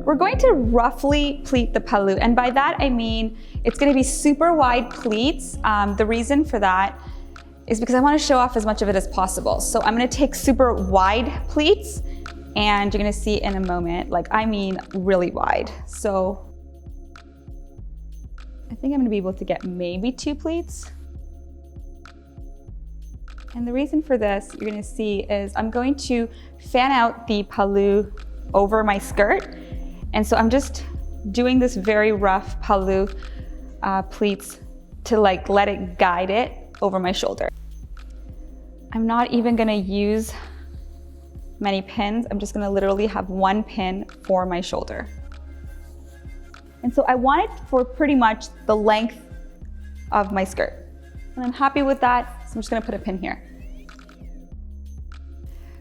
we're going to roughly pleat the pallu. And by that, I mean, it's gonna be super wide pleats. The reason for that is because I wanna show off as much of it as possible. So I'm gonna take super wide pleats, and you're gonna see in a moment, like I mean really wide. So I think I'm gonna be able to get maybe 2 pleats. And the reason for this, you're gonna see, is I'm going to fan out the pallu over my skirt. And so I'm just doing this very rough pallu pleats to like let it guide it over my shoulder. I'm not even gonna use many pins. I'm just gonna literally have 1 pin for my shoulder. And so I want it for pretty much the length of my skirt. And I'm happy with that, so I'm just gonna put a pin here.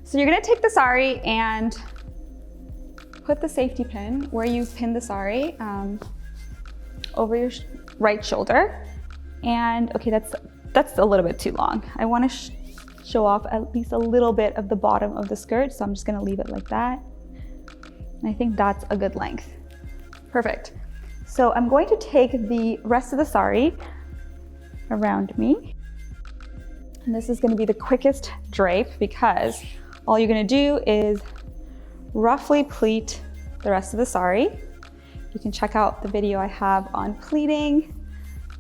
So you're gonna take the sari and put the safety pin where you pin the sari over your right shoulder. And okay, that's a little bit too long. I wanna show off at least a little bit of the bottom of the skirt, so I'm just gonna leave it like that. And I think that's a good length. Perfect. So I'm going to take the rest of the sari around me. And this is gonna be the quickest drape because all you're gonna do is roughly pleat the rest of the sari. You can check out the video I have on pleating.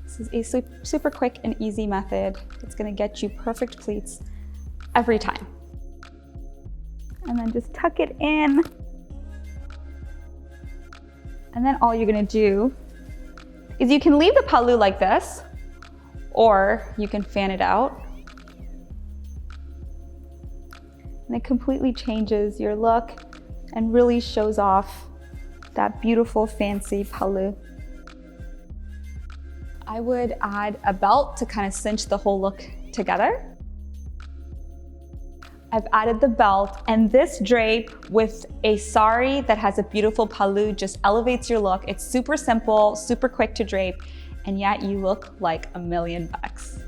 This is a super quick and easy method. It's gonna get you perfect pleats every time. And then just tuck it in. And then all you're gonna do is you can leave the pallu like this, or you can fan it out. And it completely changes your look and really shows off that beautiful, fancy pallu. I would add a belt to kind of cinch the whole look together. I've added the belt, and this drape with a sari that has a beautiful pallu just elevates your look. It's super simple, super quick to drape, and yet you look like $1,000,000.